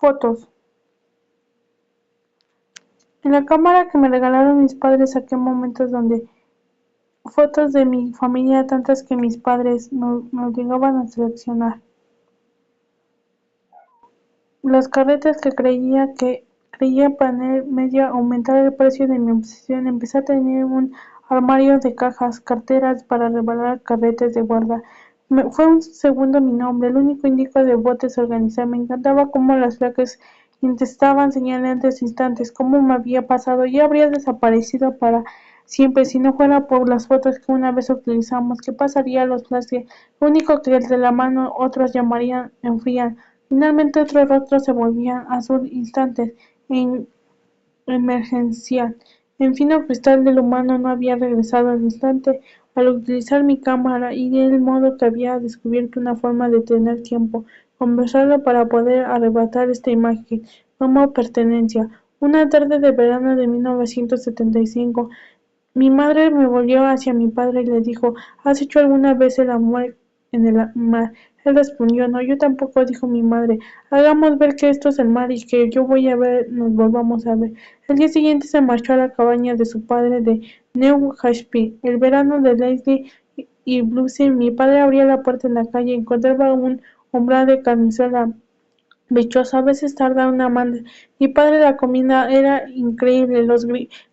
Fotos. En la cámara que me regalaron mis padres saqué momentos donde fotos de mi familia, tantas que mis padres me obligaban a seleccionar. Las carretas que creía poner medio aumentar el precio de mi obsesión. Empecé a tener un armario de cajas, carteras para revelar carretas de guarda. Fue un segundo mi nombre, el único indicio de botes organizar. Me encantaba cómo las placas intentaban señalantes instantes, cómo me había pasado y habría desaparecido para siempre si no fuera por las fotos que una vez utilizamos. ¿Qué pasaría a los plásticos? Lo único que el de la mano otros llamarían enfrían. Finalmente otros rostros se volvían azul instantes, emergencial. El fino cristal del humano no había regresado al instante al utilizar mi cámara y de modo que había descubierto una forma de tener tiempo, conversarlo para poder arrebatar esta imagen como pertenencia. Una tarde de verano de 1975, mi madre me volvió hacia mi padre y le dijo: ¿Has hecho alguna vez el amor en el mar? Él respondió: No, yo tampoco, dijo mi madre. Hagamos ver que esto es el mar y que yo voy a ver, nos volvamos a ver. El día siguiente se marchó a la cabaña de su padre de New Hampshire. El verano de Leslie y Lucy, mi padre abría la puerta en la calle y encontraba un umbral de camisola bichoso, a veces tarda una manda. Mi padre la comida era increíble, los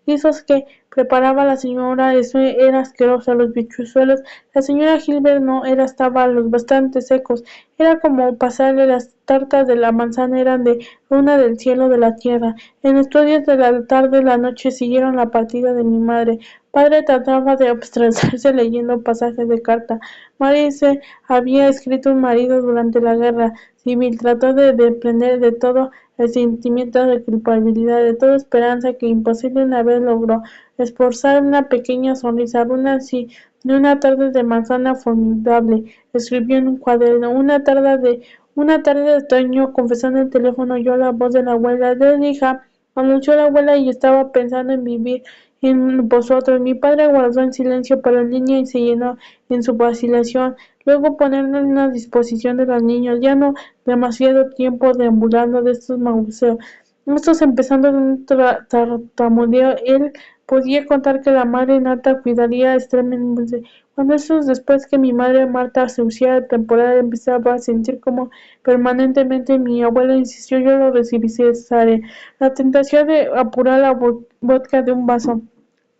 guisos que preparaba la señora Smith era asqueroso, los bichuelos, la señora Gilbert no era, estaba los bastante secos, era como pasarle las tartas de la manzana, eran de luna del cielo de la tierra. En estudios de la tarde la noche siguieron la partida de mi madre. Padre trataba de abstraerse leyendo pasajes de carta. Mary se había escrito un marido durante la guerra civil, trató de desprender de todo el sentimiento de culpabilidad, de toda esperanza que imposible una vez logró esforzar una pequeña sonrisa, de una tarde de manzana formidable, escribió en un cuaderno, una tarde de otoño, confesó en el teléfono, oyó la voz de la abuela, de hija, anunció la abuela y estaba pensando en vivir en vosotros. Mi padre guardó en silencio, pero en línea y se llenó en su vacilación. Luego ponernos en la disposición de los niños, ya no demasiado tiempo deambulando de estos mausoleos. Estos empezando de un tartamudeo, él podía contar que la madre Nata cuidaría extremadamente. Cuando eso después que mi madre Marta se usía temporal empezaba a sentir como permanentemente mi abuela insistió, yo lo recibí cesárea. La tentación de apurar la vodka de un vaso.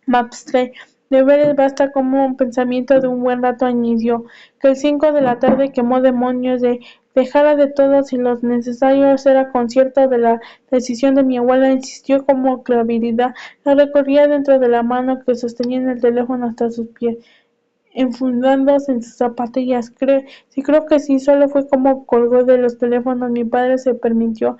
Mapstre, de veras basta como un pensamiento de un buen rato añadió, que el 5 de la tarde quemó demonios de dejara de todo si lo necesario era concierto de la decisión de mi abuela, insistió como claridad, la recorría dentro de la mano que sostenía en el teléfono hasta sus pies, enfundándose en sus zapatillas. Sí, creo que sí, solo fue como colgó de los teléfonos, mi padre se permitió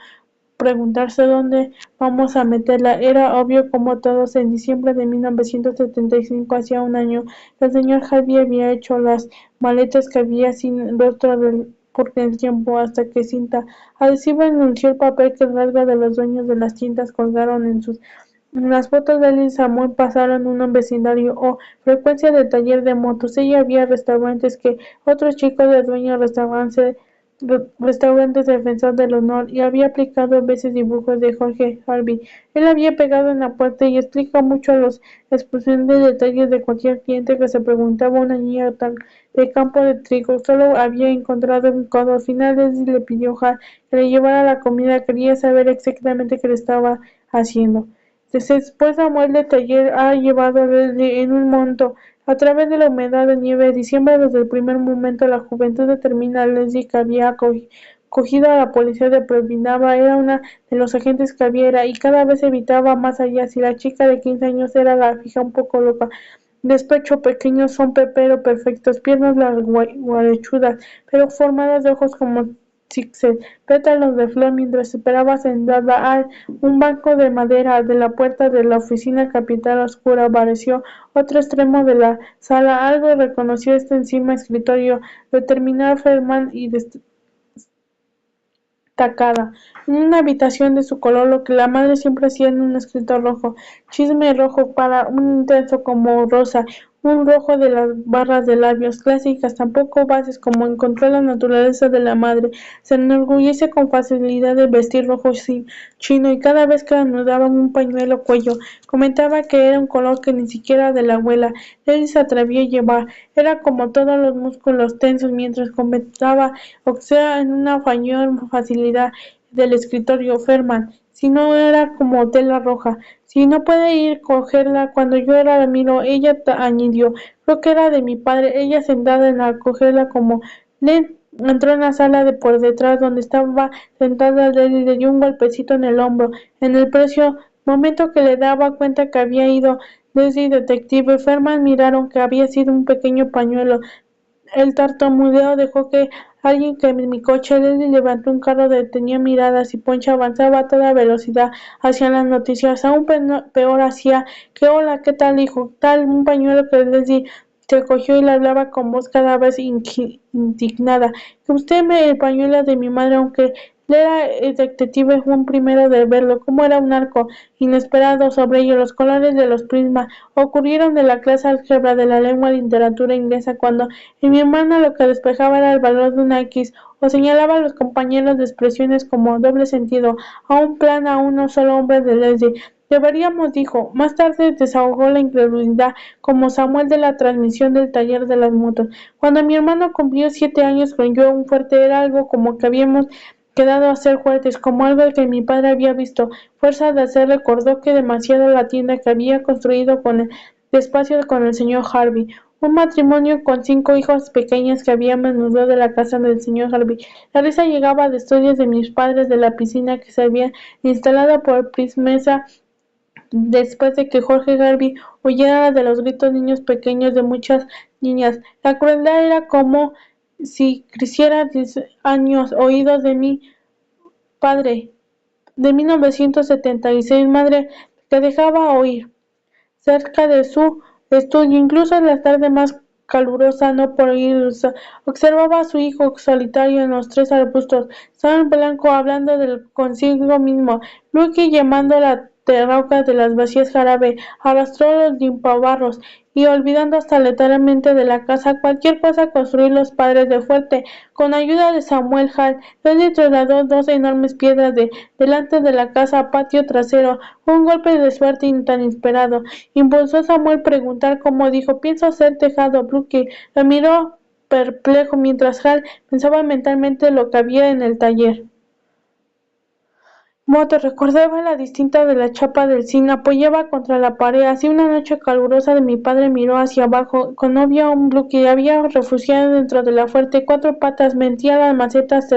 preguntarse dónde vamos a meterla. Era obvio como todos en diciembre de 1975, hacía un año, el señor Javier había hecho las maletas que había sin rostro porque el tiempo hasta que cinta adhesiva anunció el papel que rasga de los dueños de las tiendas colgaron en las fotos de él y Samuel pasaron un vecindario o frecuencia de taller de motos. Ella había restaurantes que otros chicos de dueños restaurantes defensor del honor y había aplicado veces dibujos de Jorge Harvey. Él había pegado en la puerta y explica mucho los expulsiones detalles de cualquier cliente que se preguntaba una niña tal de campo de trigo. Solo había encontrado un codo. Al final Leslie le pidió a Hal que le llevara la comida. Quería saber exactamente qué le estaba haciendo. Después Samuel de taller ha llevado a Leslie en un monto a través de la humedad de nieve de diciembre. Desde el primer momento la juventud determina a Leslie que había cogido a la policía de Providence, era una de los agentes que había y cada vez evitaba más allá. Si la chica de 15 años era la fija un poco loca, despecho pequeño, son pero perfectos, piernas las guarechudas, pero formadas de ojos como zigzags, pétalos de flor. Mientras esperaba sentada a un banco de madera de la puerta de la oficina capital oscura, apareció otro extremo de la sala, algo reconoció encima escritorio, determinar Ferman y destacada, en una habitación de su color, lo que la madre siempre hacía en un escrito rojo, chisme rojo para un intenso como rosa, un rojo de las barras de labios, clásicas, tampoco bases, como encontró la naturaleza de la madre. Se enorgullece con facilidad de vestir rojo chino y cada vez que anudaban un pañuelo cuello, comentaba que era un color que ni siquiera de la abuela él se atrevió a llevar. Era como todos los músculos tensos mientras comentaba, o sea, en una mayor facilidad del escritorio Ferman. Si no era como tela roja, si no puede ir cogerla, cuando yo era Ramiro, ella añadió, creo que era de mi padre, ella sentada en la cogerla como Len entró en la sala de por detrás donde estaba sentada Leslie y le dio un golpecito en el hombro, en el precio momento que le daba cuenta que había ido Leslie y Detective Ferman miraron que había sido un pequeño pañuelo. El tartamudeo dejó que alguien que en mi coche Leslie levantó un carro detenía miradas y Poncho avanzaba a toda velocidad hacia las noticias. Aún peor hacía que hola, ¿qué tal, hijo? Tal, un pañuelo que Leslie se cogió y le hablaba con voz cada vez indignada. Que usted me el pañuelo de mi madre, aunque él era el detective, fue un primero de verlo, como era un arco inesperado sobre ello, los colores de los prismas ocurrieron de la clase álgebra de la lengua y literatura inglesa cuando en mi hermana lo que despejaba era el valor de una X, o señalaba a los compañeros de expresiones como doble sentido, a un plan a uno solo hombre de Leslie. Deberíamos, dijo. Más tarde desahogó la incredulidad, como Samuel de la transmisión del taller de las motos. Cuando mi hermano cumplió 7 años, creyó un fuerte era algo como que habíamos quedado a ser fuertes, como algo que mi padre había visto. Fuerza de hacer recordó que demasiado la tienda que había construido con el despacio con el señor Harvey. Un matrimonio con 5 hijos pequeñas que había menudo de la casa del señor Harvey. La risa llegaba de estudios de mis padres de la piscina que se había instalado por Prismesa después de que Jorge Harvey huyera de los gritos niños pequeños de muchas niñas. La crueldad era como si creciera 10 años oídos de mi padre de 1976, madre que dejaba oír cerca de su estudio, incluso en la tarde más calurosa, no por irse, observaba a su hijo solitario en los 3 arbustos, Sam Blanco hablando consigo mismo, Lucky llamando la terrauca de las vacías jarabe, arrastró los limpabarros, y olvidando hasta letalmente de la casa cualquier cosa construir los padres de fuerte, con ayuda de Samuel Hall, Leslie trasladó 2 enormes piedras delante de la casa a patio trasero, un golpe de suerte tan inesperado, impulsó a Samuel preguntar cómo dijo, pienso hacer tejado, Brooke lo miró perplejo mientras Hal pensaba mentalmente lo que había en el taller. Moto recordaba la distinta de la chapa del zinc, apoyaba contra la pared, así una noche calurosa de mi padre miró hacia abajo, con novia un blue que había refugiado dentro de la fuerte, 4 patas, mentía las macetas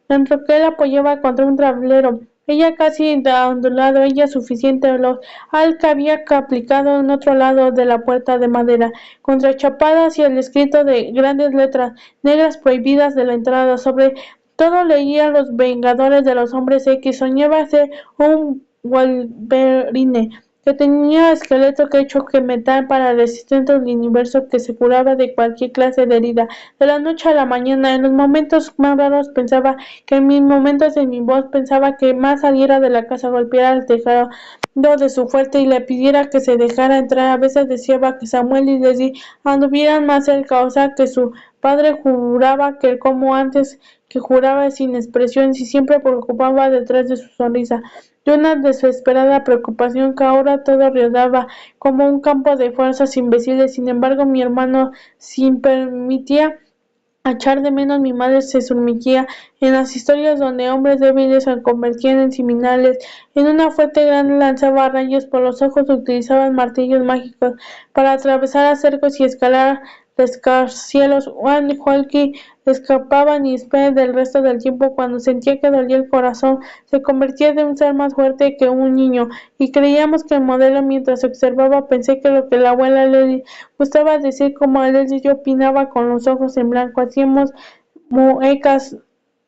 dentro que él apoyaba contra un tablero, ella casi ondulado, ella suficiente veloz, al que había aplicado en otro lado de la puerta de madera, contrachapada hacia el escrito de grandes letras negras prohibidas de la entrada, sobre todo leía Los Vengadores de los Hombres X, soñaba ser un Wolverine que tenía esqueleto que hecho que metal para resistente al universo que se curaba de cualquier clase de herida. De la noche a la mañana, en los momentos más raros pensaba que en mis momentos en mi voz pensaba que más saliera de la casa, golpeara el tejado de su fuerte y le pidiera que se dejara entrar. A veces deseaba que Samuel y Leslie anduvieran más cerca, o sea que su padre juraba que como antes que juraba sin expresión y siempre preocupaba detrás de su sonrisa, de una desesperada preocupación que ahora todo rodeaba como un campo de fuerzas invisibles. Sin embargo, mi hermano, sin permitía a echar de menos, mi madre se sumergía en las historias donde hombres débiles se convertían en criminales, en una fuerte grande lanzaba rayos por los ojos, utilizaban martillos mágicos para atravesar cercos y escalar rascacielos. Juan Walkie escapaba ni espera del resto del tiempo cuando sentía que dolía el corazón, se convertía en un ser más fuerte que un niño, y creíamos que el modelo mientras observaba pensé que lo que la abuela le gustaba decir como él y yo opinaba con los ojos en blanco, hacíamos muecas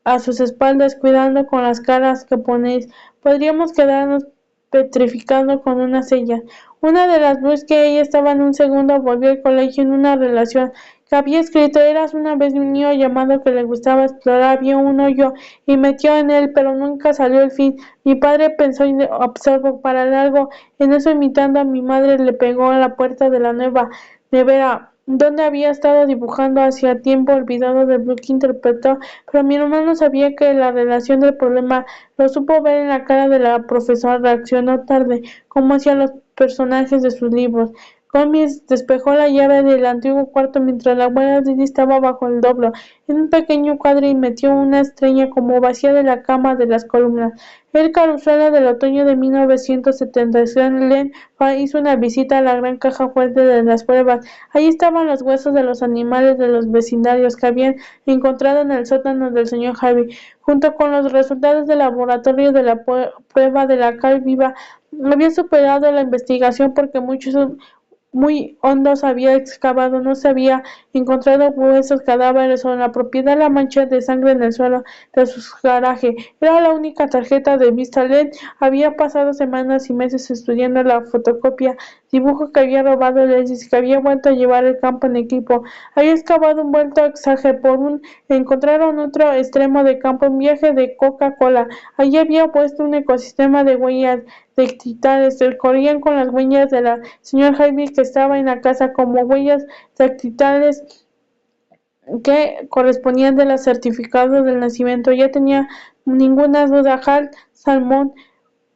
a sus espaldas, cuidando con las caras que ponéis, podríamos quedarnos petrificando con una sella. Una de las veces que ella estaba en un segundo volvió al colegio en una relación que había escrito, eras una vez un niño llamado que le gustaba explorar, había un hoyo y metió en él, pero nunca salió el fin. Mi padre pensó y observó para largo, en eso imitando a mi madre le pegó a la puerta de la nueva nevera donde había estado dibujando hacía tiempo olvidado de Blue que interpretó, pero mi hermano sabía que la relación del problema lo supo ver en la cara de la profesora, reaccionó tarde, como hacía los personajes de sus libros. Gomis despejó la llave del antiguo cuarto mientras la abuela Lily estaba bajo el doblo, en un pequeño cuadro y metió una estrella como vacía de la cama de las columnas. El carrusel del otoño de 1976, Len hizo una visita a la gran caja fuerte de las pruebas. Allí estaban los huesos de los animales de los vecindarios que habían encontrado en el sótano del señor Harvey, junto con los resultados del laboratorio de la prueba de la cal viva. Había superado la investigación porque muchos muy hondo se había excavado, no se había encontrado huesos, cadáveres o en la propiedad la mancha de sangre en el suelo de su garaje. Era la única tarjeta de vista. Len había pasado semanas y meses estudiando la fotocopia, dibujo que había robado Leslie, que había vuelto a llevar el campo en equipo. Había excavado un vuelto exaje por un encontraron otro extremo de campo, un viaje de Coca-Cola. Allí había puesto un ecosistema de huellas dactilares, corrían con las huellas de la señora Harvey que estaba en la casa como huellas dactilares que correspondían de los certificados del nacimiento. Ya tenía ninguna duda, Hal Salmón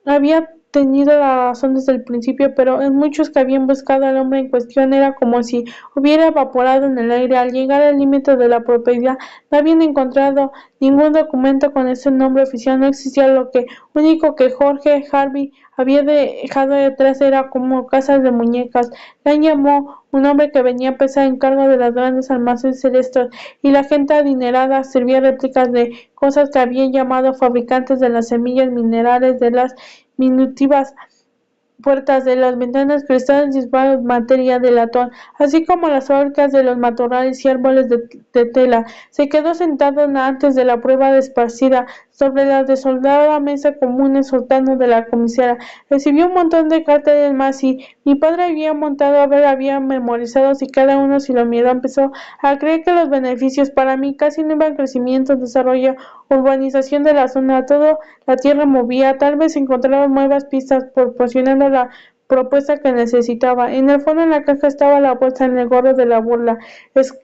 había tenido la razón desde el principio, pero en muchos que habían buscado al hombre en cuestión era como si hubiera evaporado en el aire. Al llegar al límite de la propiedad, no habían encontrado ningún documento con ese nombre oficial, no existía. Lo único que George Harvey había dejado detrás era como casas de muñecas. Le llamó un hombre que venía a pesar en cargo de las grandes almacenes celestes, y la gente adinerada servía réplicas de cosas que habían llamado fabricantes de las semillas minerales de las minutivas puertas de las ventanas, cristales y materia de latón, así como las fábricas de los matorrales y árboles de tela. Se quedó sentado antes de la prueba esparcida sobre la desolada mesa común soltando de la comisaria. Recibió un montón de carteles más y mi padre había montado a ver, había memorizado y cada uno si lo miró empezó a creer que los beneficios para mí casi no iban crecimiento, desarrollo, urbanización de la zona, todo la tierra movía, tal vez encontraron nuevas pistas proporcionando la propuesta que necesitaba. En el fondo en la caja estaba la bolsa en el gorro de la burla,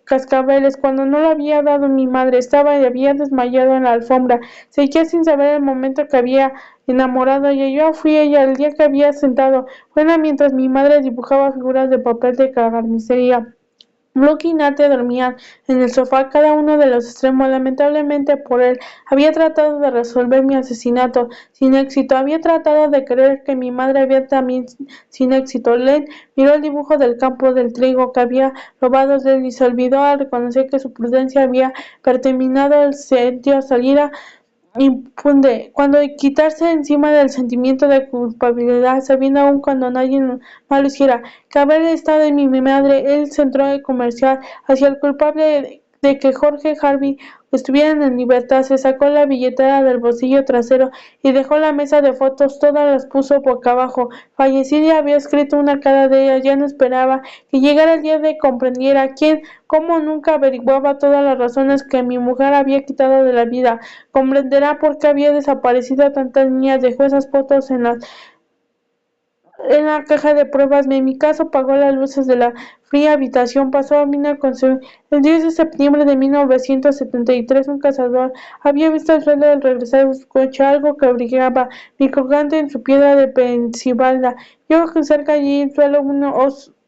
cascabeles, cuando no lo había dado mi madre, estaba y había desmayado en la alfombra, seguía sin saber el momento que había enamorado y yo fui ella el día que había sentado, fuera mientras mi madre dibujaba figuras de papel de carnicería. Brooke y Nate dormían en el sofá, cada uno de los extremos. Lamentablemente por él, había tratado de resolver mi asesinato sin éxito. Había tratado de creer que mi madre había también sin éxito. Len miró el dibujo del campo del trigo que había robado de él y se olvidó al reconocer que su prudencia había terminado el sitio salida impune, cuando quitarse encima del sentimiento de culpabilidad, sabiendo aún cuando nadie más lo hiciera, que haber estado en mi madre, él centró el comercial hacia el culpable de que George Harvey estuviera en libertad. Se sacó la billetera del bolsillo trasero y dejó la mesa de fotos, todas las puso boca abajo. Fallecida había escrito una cara de ella, ya no esperaba que llegara el día de comprendiera quién, cómo nunca averiguaba todas las razones que mi mujer había quitado de la vida. Comprenderá por qué había desaparecido tantas niñas, dejó esas fotos en la caja de pruebas. En mi caso apagó las luces de la fría habitación, pasó a mina con su... El 10 de septiembre de 1973, un cazador había visto el suelo al regresar de su coche, algo que brillaba, mi colgante en su piedra de Pensilvania. Yo cerca allí, en el suelo, un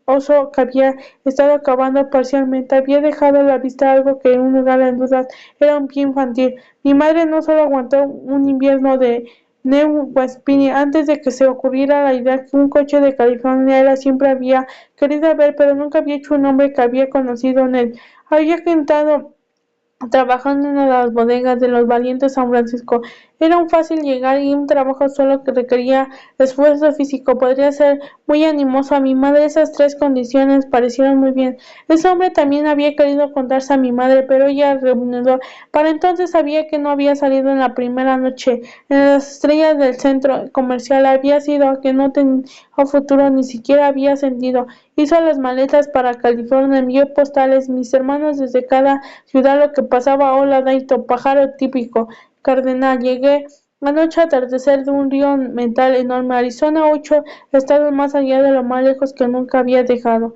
oso que había estado cavando parcialmente, había dejado a la vista algo que en un lugar en dudas era un pie infantil. Mi madre no solo aguantó un invierno de New Hampshire antes de que se ocurriera la idea que un coche de California era siempre había querido ver, pero nunca había hecho un hombre que había conocido en él. Había intentado trabajando en una de las bodegas de los valientes San Francisco. Era un fácil llegar y un trabajo solo que requería esfuerzo físico. Podría ser muy animoso. A mi madre esas tres condiciones parecieron muy bien. Ese hombre también había querido contarse a mi madre, pero ella reanudó. Para entonces sabía que no había salido en la primera noche. En las estrellas del centro comercial había sido que no tenía futuro, ni siquiera había sentido. Hizo las maletas para California, envió postales, mis hermanos desde cada ciudad, lo que pasaba. Hola, Daito, pájaro típico, cardenal. Llegué anoche al atardecer de un río mental enorme, Arizona, 8 estados más allá de lo más lejos que nunca había dejado.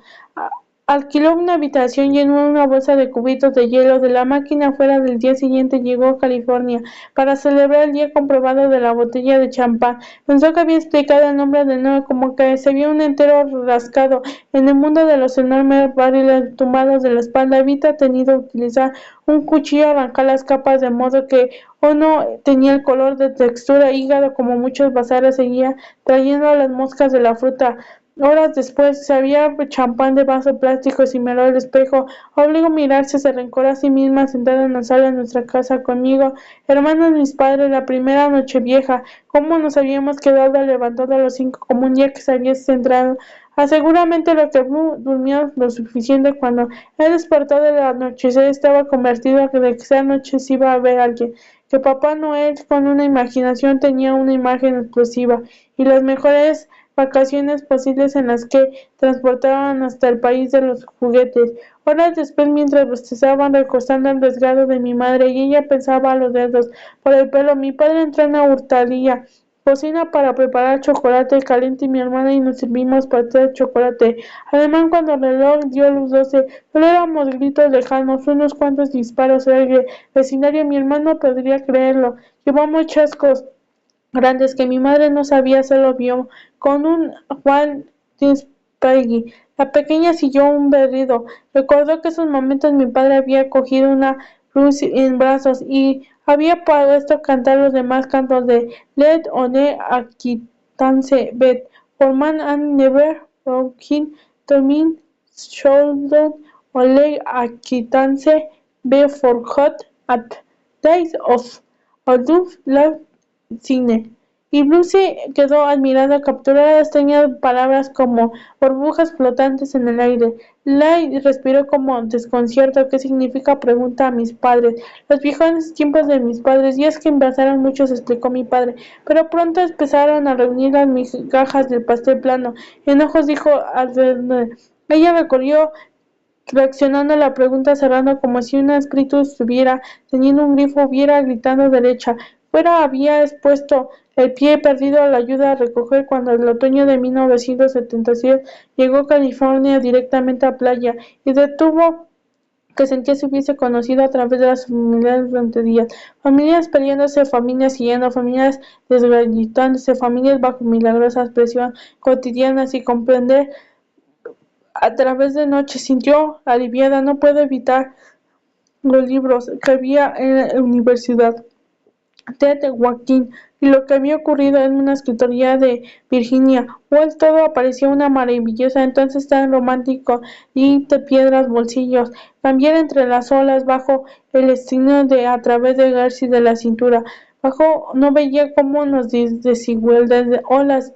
Alquiló una habitación, llenó una bolsa de cubitos de hielo de la máquina fuera del día siguiente llegó a California para celebrar el día comprobado de la botella de champán. Pensó que había explicado el nombre de nuevo, como que se vio un entero rascado. En el mundo de los enormes barriles tumbados de la espalda, evita tenido utilizar un cuchillo a arrancar las capas de modo que uno tenía el color de textura hígado como muchos bazares seguía trayendo a las moscas de la fruta. Horas después, se había champán de vaso plástico y miró al espejo. Obligó a mirarse, se arrancó a sí misma sentada en la sala de nuestra casa conmigo. Hermanos mis padres, la primera noche vieja, cómo nos habíamos quedado levantados a los 5 como un día que se había centrado. Seguramente lo que durmió lo suficiente cuando él despertó del anochecer estaba convertido de que esa noche se iba a ver a alguien, que Papá Noel con una imaginación tenía una imagen explosiva y las mejores vacaciones posibles en las que transportaban hasta el país de los juguetes. Horas después, mientras bostezaban recostando el resguardo de mi madre y ella pensaba a los dedos por el pelo, mi padre entró en la hurtadilla cocina para preparar chocolate caliente y mi hermana y nos servimos pastel de chocolate. Además, cuando el reloj dio las 12, solo éramos gritos lejanos, unos cuantos disparos en el vecindario. Mi hermano podría creerlo. Llevamos chascos grandes que mi madre no sabía, solo vio con un Juan Peggy. La pequeña siguió un berrido. Recordó que esos momentos mi padre había cogido una Lucy en brazos y había puesto a cantar los demás cantos de Let One Aquitance Bet, for man and never broken to mean shoulder o Let Aquitance be forgot at days of love cine. Y Lucy quedó admirada, capturada de extrañas palabras como burbujas flotantes en el aire. Lay respiró como desconcierto. ¿Qué significa? Pregunta a mis padres. Los viejos tiempos de mis padres, y es que empezaron muchos, explicó mi padre. Pero pronto empezaron a reunir las migajas del pastel plano. Enojos dijo Alverne. Ella recorrió reaccionando a la pregunta cerrando como si un espíritu estuviera teniendo un grifo, hubiera gritando derecha. Fuera había expuesto el pie perdido a la ayuda a recoger cuando el otoño de 1976 llegó a California directamente a playa y detuvo que sentía si hubiese conocido a través de las familias durante días, familias peleándose, familias siguiendo, familias desgallitándose, familias bajo milagrosas presión cotidianas y comprender a través de noche sintió aliviada, no puedo evitar los libros que había en la universidad. Ted Joaquín y lo que había ocurrido en una escritoría de Virginia Woolf todo parecía una maravillosa, entonces tan romántico y de piedras bolsillos, cambiar entre las olas bajo el destino de a través de Garci de la cintura, bajo no veía cómo nos desigualdades de olas.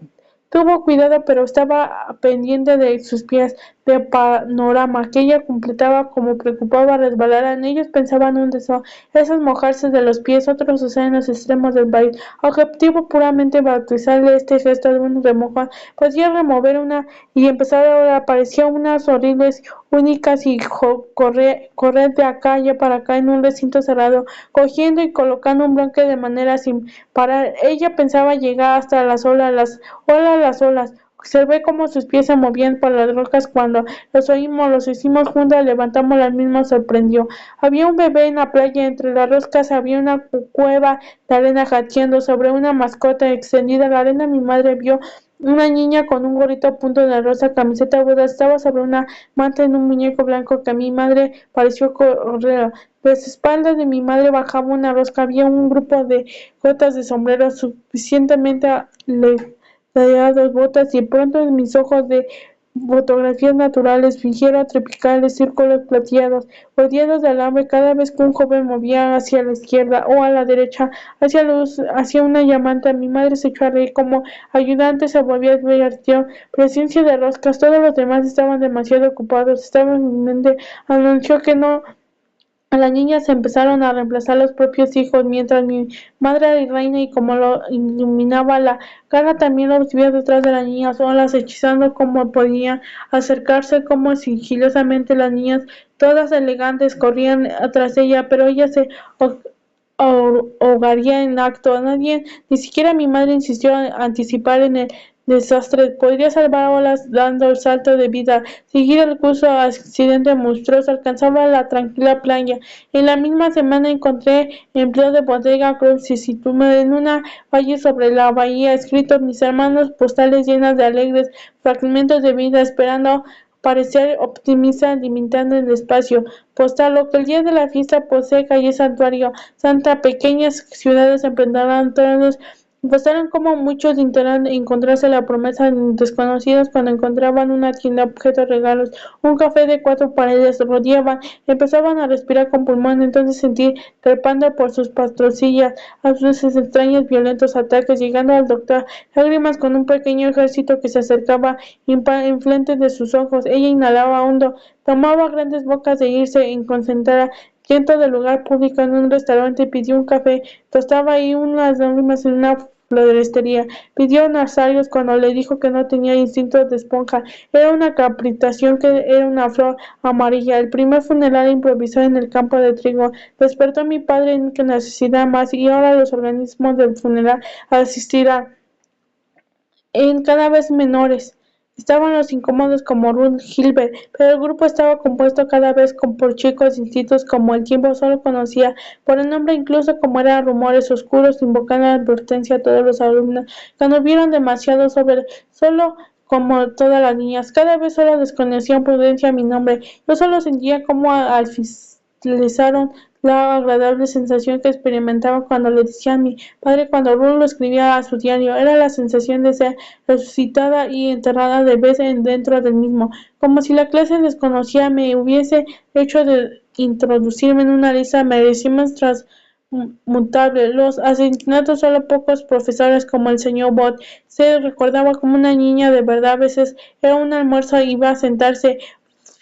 Tuvo cuidado, pero estaba pendiente de sus pies, de panorama que ella completaba como preocupaba resbalaran. Ellos pensaban un deseo, esos mojarse de los pies, otros océanos extremos del país. Objetivo puramente bautizarle este gesto de un remojón. Podía remover una y empezar ahora. Apareció unas horribles únicas y correr de acá y para acá en un recinto cerrado, cogiendo y colocando un bloque de manera sin parar. Ella pensaba llegar hasta las olas. Observé cómo sus pies se movían por las rocas cuando los oímos, los hicimos juntas, levantamos las mismas, sorprendió. Había un bebé en la playa, entre las rocas había una cueva de arena jadeando sobre una mascota extendida. La arena mi madre vio una niña con un gorrito a punto de rosa, camiseta aguda, estaba sobre una manta en un muñeco blanco que a mi madre pareció correr. De las espaldas de mi madre bajaba una rosca, había un grupo de gotas de sombrero suficientemente tallados, botas, y pronto en mis ojos de fotografías naturales fingieron tropicales círculos plateados, rodeados de alambre cada vez que un joven movía hacia la izquierda o a la derecha, hacia luz, hacia una llamanta. Mi madre se echó a reír como ayudante, se volvió a divertir. Presencia de roscas, todos los demás estaban demasiado ocupados, estaba en mi mente, anunció que no. A las niñas se empezaron a reemplazar los propios hijos, mientras mi madre era reina y como lo iluminaba la cara también los vio detrás de las niñas, solas, hechizando como podían, acercarse como sigilosamente las niñas, todas elegantes, corrían tras ella, pero ella se ahogaría en acto. Nadie, ni siquiera mi madre insistió en anticipar en el desastre. Podría salvar olas dando el salto de vida, seguir el curso accidente monstruoso, alcanzaba la tranquila playa. En la misma semana encontré empleo de bodega cruz y situé en una valle sobre la bahía, escrito mis hermanos postales llenas de alegres fragmentos de vida, esperando parecer optimista, limitando el espacio postal. Lo que el día de la fiesta posee calle santuario, santa, pequeñas ciudades emprenderán todos. Pasaron como muchos intentan encontrarse la promesa de desconocidos cuando encontraban una tienda, objetos, regalos, un café de cuatro paredes, rodeaban, empezaban a respirar con pulmón, entonces sentir trepando por sus patrocillas, a sus extraños violentos ataques, llegando al doctor, lágrimas con un pequeño ejército que se acercaba enfrente de sus ojos. Ella inhalaba hondo, tomaba grandes bocas de irse en concentrada dentro del lugar público en un restaurante, pidió un café, tostaba ahí unas lágrimas en una florestería, pidió nazarios cuando le dijo que no tenía instintos de esponja, era una captación que era una flor amarilla. El primer funeral improvisado en el campo de trigo despertó a mi padre en que necesidad más y ahora los organismos del funeral asistirán en cada vez menores. Estaban los incómodos como Ruth Gilbert, pero el grupo estaba compuesto cada vez por chicos distintos como el tiempo solo conocía por el nombre, incluso como eran rumores oscuros, invocando advertencia a todos los alumnos que no vieron demasiado sobre solo como todas las niñas. Cada vez solo desconocían prudencia mi nombre. Yo solo sentía como alfilezaron la agradable sensación que experimentaba cuando le decía a mi padre cuando Ruth lo escribía a su diario. Era la sensación de ser resucitada y enterrada de vez en dentro del mismo, como si la clase desconocida me hubiese hecho de introducirme en una lista merecimos transmutable. Los asesinatos solo pocos profesores como el señor Bott se recordaba como una niña de verdad. A veces era un almuerzo, iba a sentarse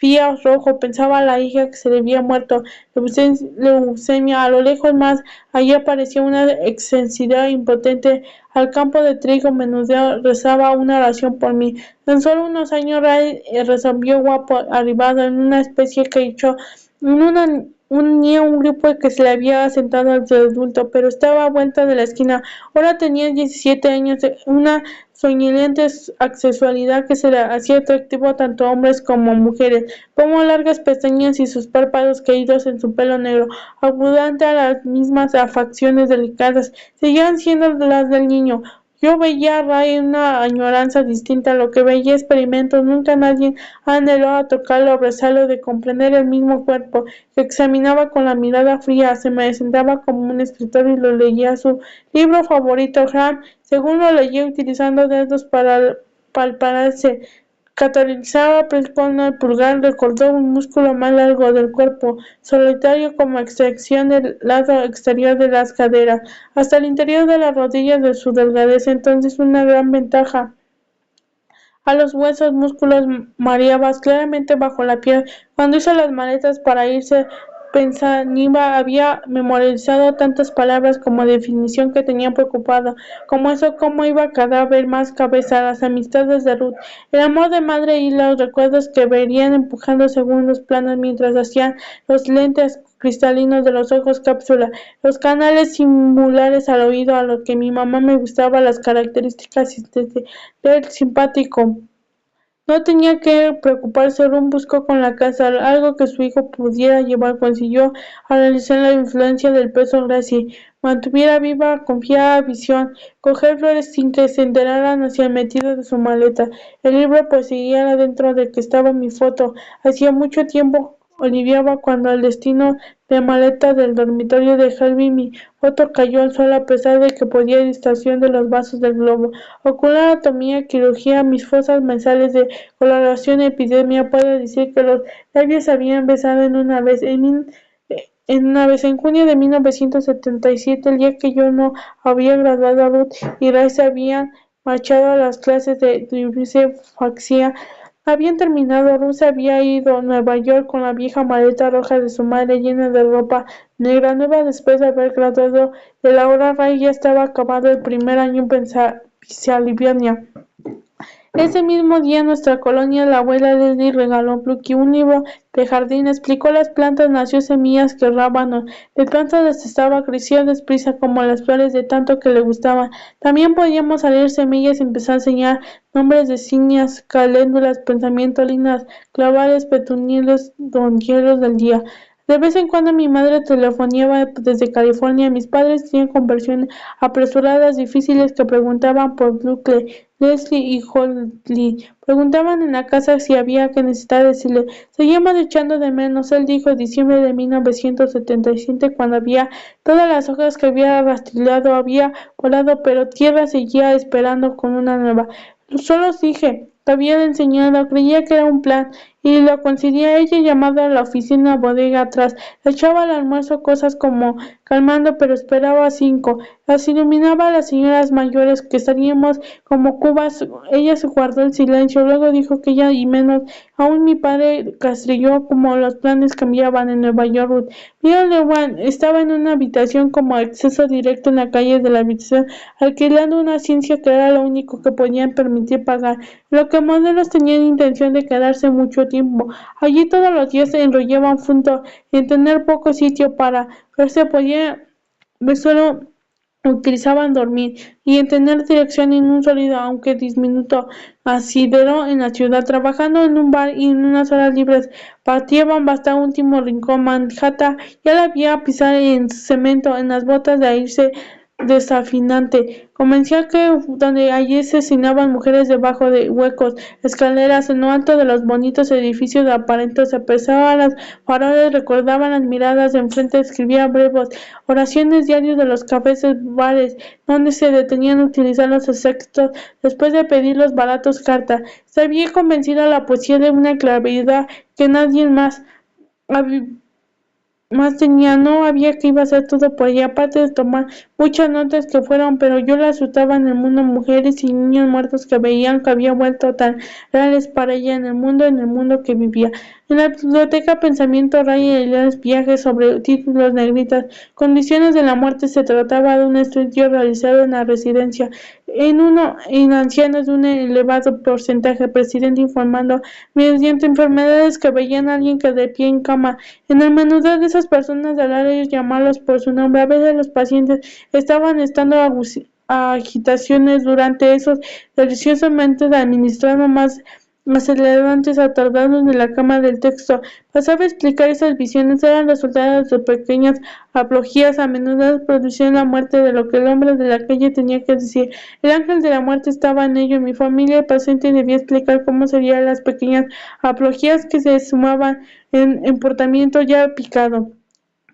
fía rojo, pensaba la hija que se le había muerto leucemia, a lo lejos más allí aparecía una excensidad impotente, al campo de trigo menudeo rezaba una oración por mí. En solo unos años Ray resolvió guapo, arribado en una especie que echó en unía un grupo que se le había asentado al adulto, pero estaba a vuelta de la esquina. Ahora tenía 17 años, una soñoliente sexualidad que se le hacía atractivo tanto a hombres como a mujeres, como largas pestañas y sus párpados caídos en su pelo negro, abundante a las mismas facciones delicadas, seguían siendo las del niño. Yo veía a Ray en una añoranza distinta a lo que veía experimentos, nunca nadie anheló a tocarlo, abrazarlo, de comprender el mismo cuerpo, que examinaba con la mirada fría, se me sentaba como un escritor y lo leía su libro favorito, Ham, según lo leía utilizando dedos para palparse, catalizaba con el pulgar, recordó un músculo más largo del cuerpo, solitario como extracción del lado exterior de las caderas, hasta el interior de las rodillas de su delgadez, entonces una gran ventaja a los huesos, músculos mareadas claramente bajo la piel. Cuando hizo las maletas para irse pensativa, había memorizado tantas palabras como definición que tenía preocupado, como eso, cómo iba cada vez más cabeza, las amistades de Ruth, el amor de madre y los recuerdos que verían empujando según los planos mientras hacían los lentes cristalinos de los ojos cápsula, los canales similares al oído, a lo que mi mamá me gustaba, las características del simpático. No tenía que preocuparse, Ron buscó con la casa algo que su hijo pudiera llevar, consiguió analizar la influencia del peso Gracie, mantuviera viva, confiada visión, coger flores sin que se enteraran hacia el metido de su maleta. El libro pues seguía dentro de que estaba mi foto. Hacía mucho tiempo oliviaba cuando el destino de maleta del dormitorio de Harvey mi foto cayó al suelo a pesar de que podía distracción de los vasos del globo. Ocular, anatomía, quirugía, mis fosas mensales de coloración, epidemia, puedo decir que los labios habían besado en junio de 1977, el día que yo no había graduado a Ruth y Ray se habían marchado a las clases de faxia. Habían terminado, Ruth se había ido a Nueva York con la vieja maleta roja de su madre llena de ropa negra nueva después de haber graduado de la hora Ray ya estaba acabado el primer año en Pennsylvania. Ese mismo día en nuestra colonia la abuela Leslie regaló a Plucky un libro de jardín, explicó las plantas, nació semillas que rábanos, de pronto desestaba, creció deprisa como las flores de tanto que le gustaban. También podíamos salir semillas y empezó a enseñar nombres de cignas, caléndulas, pensamientos, linas, clavales, petunias, donyeros del día. De vez en cuando mi madre telefoneaba desde California. Mis padres tenían conversaciones apresuradas, difíciles, que preguntaban por Buckley, Leslie y Holly. Preguntaban en la casa si había que necesitar decirle. Seguíamos echando de menos. Él dijo diciembre de 1977, cuando había todas las hojas que había rastreado, había volado, pero tierra seguía esperando con una nueva. Solo dije que había enseñado, creía que era un plan, y lo conseguía. Ella llamaba a la oficina bodega atrás, echaba al almuerzo cosas como calmando, pero esperaba a 5. Las iluminaba a las señoras mayores que estaríamos como cubas. Ella se guardó el silencio, luego dijo que ella y menos aún mi padre castrilló como los planes cambiaban en Nueva York. Ruth vio Lewan, estaba en una habitación como acceso directo en la calle de la habitación, alquilando una ciencia que era lo único que podían permitir pagar. Lo que modelos tenían intención de quedarse mucho tiempo. Allí todos los días se enrollaban juntos en tener poco sitio para verse, podía ver solo utilizaban dormir y en tener dirección en un sólido aunque diminuto asidero en la ciudad, trabajando en un bar y en unas horas libres partían hasta último rincón. Manhattan ya la había pisar en cemento en las botas de irse desafinante. Convencía que donde allí se asesinaban mujeres debajo de huecos, escaleras, en lo alto de los bonitos edificios de aparentos, se apresaban las faroles, recordaban las miradas de enfrente, escribía breves oraciones diarios de los cafés y bares, donde se detenían a utilizar los extractos después de pedir los baratos cartas. Se había convencido a la poesía de una claridad que nadie más tenía. No había que iba a hacer todo por ella, aparte de tomar muchas notas que fueron, pero yo la asustaba en el mundo, mujeres y niños muertos que veían que había vuelto tan reales para ella en el mundo que vivía. En la biblioteca pensamiento raya y los viajes sobre títulos negritas, condiciones de la muerte. Se trataba de un estudio realizado en la residencia en ancianos de un elevado porcentaje, presidente informando mediante enfermedades que veían a alguien que de pie en cama. En el menudeo de esas personas de hablar ellos llamarlos por su nombre. A veces los pacientes estaban estando agitaciones durante esos deliciosamente administrados más acelerantes atardados de la cama del texto. Pasaba a explicar esas visiones, eran resultados de pequeñas apologías, a menudo producían la muerte de lo que el hombre de la calle tenía que decir. El ángel de la muerte estaba en ello. Mi familia, el paciente, debía explicar cómo serían las pequeñas apologías que se sumaban en portamiento ya picado.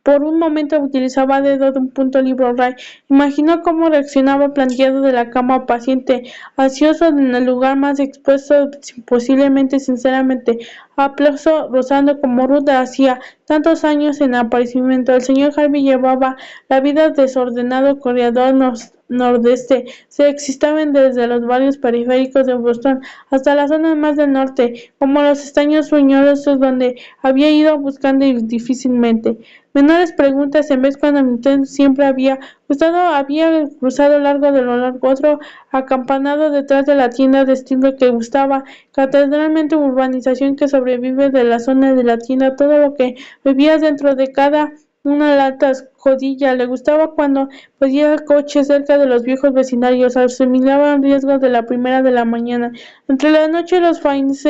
Por un momento utilizaba a dedo de un punto libro Ray. Imaginó cómo reaccionaba planteado de la cama paciente, ansioso en el lugar más expuesto, posiblemente sinceramente, aplauso rozando como Ruth hacía tantos años en aparecimiento. El señor Harvey llevaba la vida desordenado corredor nordeste. Se existaban desde los barrios periféricos de Boston hasta las zonas más del norte, como los estaños sueñosos donde había ido buscando difícilmente. Menores preguntas en vez cuando Nintendo siempre había cruzado largo de lo largo, otro acampanado detrás de la tienda de estilo que gustaba, catedralmente urbanización que sobrevive de la zona de la tienda, todo lo que vivía dentro de cada una lata jodilla. Le gustaba cuando podía coche cerca de los viejos vecindarios, asimilaban riesgos de la primera de la mañana. Entre la noche los faines,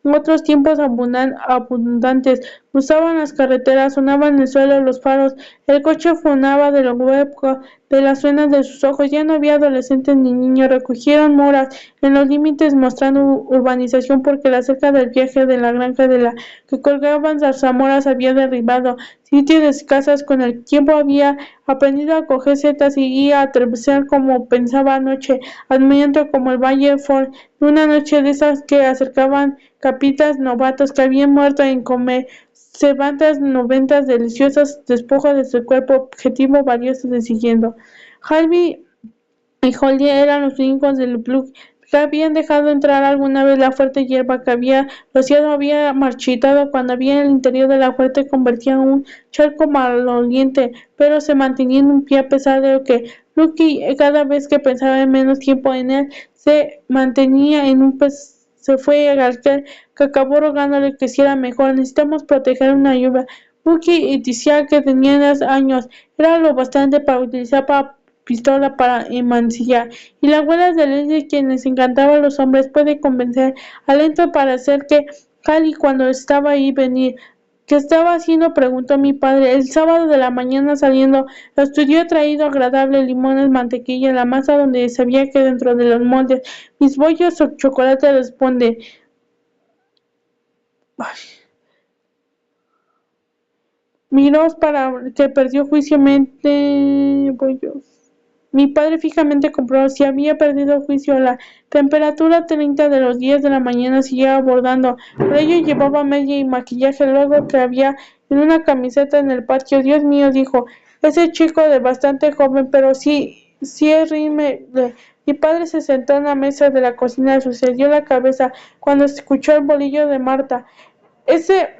otros tiempos abundantes, cruzaban las carreteras, sonaban en el suelo los faros, el coche fonaba de los huecos de las venas de sus ojos. Ya no había adolescentes ni niños, recogieron moras en los límites mostrando urbanización, porque la cerca del viaje de la granja de la que colgaban zarzamoras había derribado sitios de casas. Con el tiempo había aprendido a coger setas y a atravesar como pensaba anoche, admirando como el Valle Ford, una noche de esas que acercaban capitas novatos que habían muerto en comer cebantas noventas deliciosas despojos de su cuerpo objetivo valioso de siguiendo. Harvey y Holly eran los únicos del Blue que habían dejado entrar alguna vez la fuerte hierba que había rociado, había marchitado cuando había en el interior de la fuerte convertía en un charco maloliente, pero se mantenía en un pie a pesar de que Lucky, cada vez que pensaba en menos tiempo en él, se mantenía en un se fue a García, que acabó rogándole que hiciera mejor. Necesitamos proteger una lluvia. Lucky decía que tenía 10 años, era lo bastante para utilizar para pistola para emancillar. Y la abuela de Leslie, quien les encantaba a los hombres, puede convencer a Lento para hacer que Cali cuando estaba ahí venir. ¿Qué estaba haciendo? Preguntó mi padre. El sábado de la mañana saliendo, estudió he traído agradable limones, mantequilla, la masa donde sabía que dentro de los moldes, mis bollos o chocolate responde. Ay. Miró para que perdió juicio mente bollos. Mi padre fijamente comprobó si había perdido juicio. La temperatura 30 de los 10 de la mañana seguía abordando. Por ello llevaba media y maquillaje. Luego que había en una camiseta en el patio. Dios mío, dijo, ese chico de bastante joven, pero sí es rime. Mi padre se sentó en la mesa de la cocina, sucedió la cabeza cuando escuchó el bolillo de Marta. Ese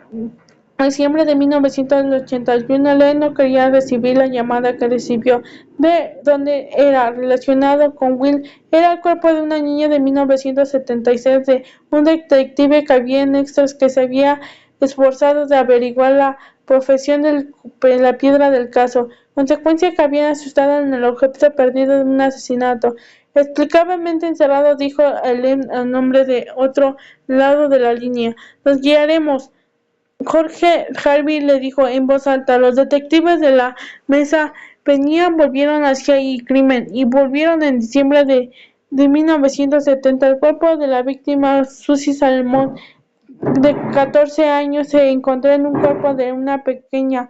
diciembre de 1981, Len no quería recibir la llamada que recibió de donde era relacionado con Will. Era el cuerpo de una niña de 1976 de un detective que había en Extras que se había esforzado de averiguar la profesión de la piedra del caso, consecuencia que habían asustado en el objeto perdido de un asesinato. Explicablemente encerrado, dijo Len al nombre de otro lado de la línea. Nos guiaremos. Jorge Harvey le dijo en voz alta. Los detectives de la mesa venían, volvieron hacia el crimen y volvieron en diciembre de 1970. El cuerpo de la víctima, Susie Salmon, de 14 años, se encontró en un cuerpo de una pequeña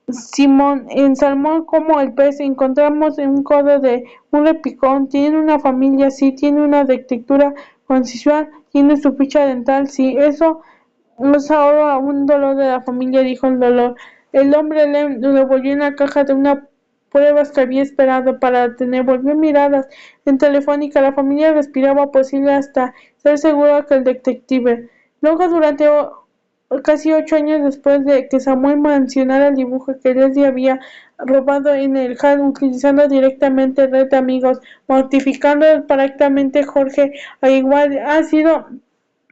Simón, en Salmón como el pez, encontramos en un codo de un repicón. Tiene una familia, sí, tiene una detectura consensual, tiene su ficha dental, sí, eso es ahora un dolor de la familia, dijo el dolor. El hombre le devolvió una caja de unas pruebas que había esperado para tener, volvió miradas en telefónica. La familia respiraba posible hasta ser seguro que el detective. Luego, durante casi 8 años después de que Samuel mencionara el dibujo que Leslie había robado en el HAL, utilizando directamente red de amigos, mortificando prácticamente Jorge, a igual ha sido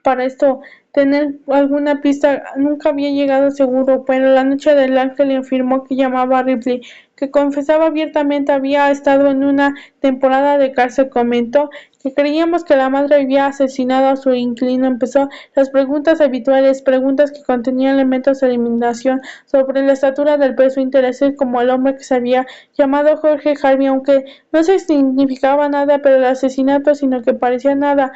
para esto tener alguna pista, nunca había llegado seguro, pero la noche del ángel le afirmó que llamaba a Ripley, que confesaba abiertamente había estado en una temporada de cárcel. Comentó que creíamos que la madre había asesinado a su inquilino. Empezó las preguntas habituales, preguntas que contenían elementos de eliminación sobre la estatura, del peso, intereses como el hombre que se había llamado Jorge Harvey, aunque no se significaba nada, pero el asesinato, sino que parecía nada.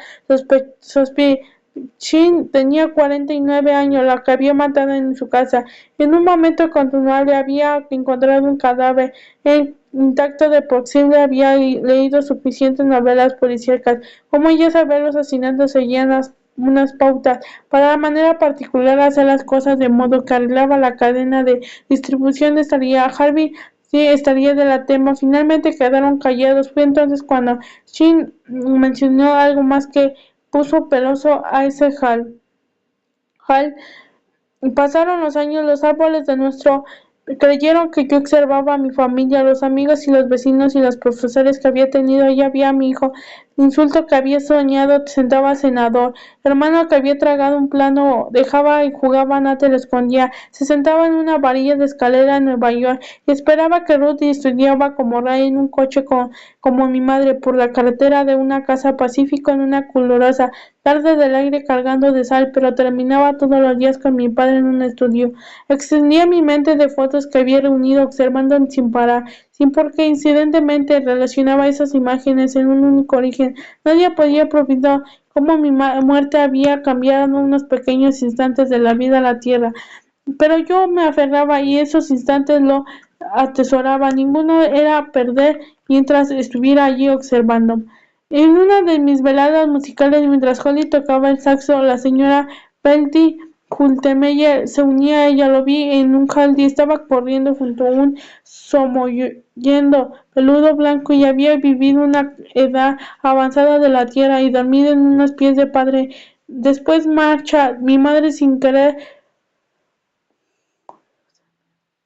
Chin tenía 49 años, la que había matado en su casa. En un momento continuable había encontrado un cadáver intacto de Proximity. Había leído suficientes novelas policíacas como ya saber los asesinatos seguían unas pautas para la manera particular de hacer las cosas, de modo que arreglaba la cadena de distribución. Estaría Harvey, sí, estaría de la tema. Finalmente quedaron callados. Fue entonces cuando Chin mencionó algo más que puso peloso a ese Hal. Pasaron los años, los árboles de nuestro creyeron que yo observaba a mi familia, los amigos y los vecinos y los profesores que había tenido. Ya había a mi hijo, insulto que había soñado, sentaba senador, hermano que había tragado un plano, dejaba y jugaba, Nate lo escondía, se sentaba en una varilla de escalera en Nueva York y esperaba que Ruth estudiaba como Ray en un coche como mi madre por la carretera de una casa Pacífico en una calurosa tarde del aire cargando de sal, pero terminaba todos los días con mi padre en un estudio. Extendía mi mente de fotos que había reunido, observando sin parar, sin porque incidentalmente relacionaba esas imágenes en un único origen. Nadie podía probar cómo mi muerte había cambiado en unos pequeños instantes de la vida a la tierra. Pero yo me aferraba y esos instantes lo atesoraba. Ninguno era perder mientras estuviera allí observando. En una de mis veladas musicales, mientras Holly tocaba el saxo, la señora Betty Hultemeyer se unía a ella. Lo vi en un jardín, estaba corriendo junto a un somoyendo peludo blanco y había vivido una edad avanzada de la tierra y dormido en unos pies de padre. Después marcha mi madre sin querer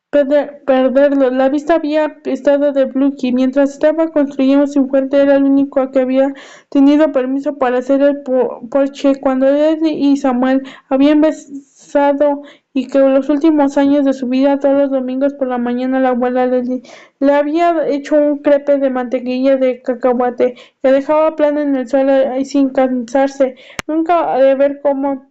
perderlo. La vista había estado de Bluky. Mientras estaba construyendo su fuerte, era el único que había tenido permiso para hacer el porche. Cuando Leslie y Samuel habían besado y que los últimos años de su vida, todos los domingos por la mañana, la abuela Leslie le había hecho un crepe de mantequilla de cacahuate que dejaba plano en el suelo y sin cansarse nunca de ver cómo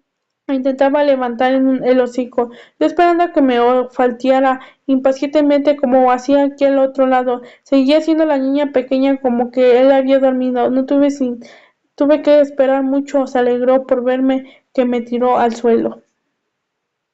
intentaba levantar el hocico, yo esperando a que me olfateara impacientemente como hacía aquí al otro lado. Seguía siendo la niña pequeña como que él había dormido. No tuve que esperar mucho. Se alegró por verme que me tiró al suelo.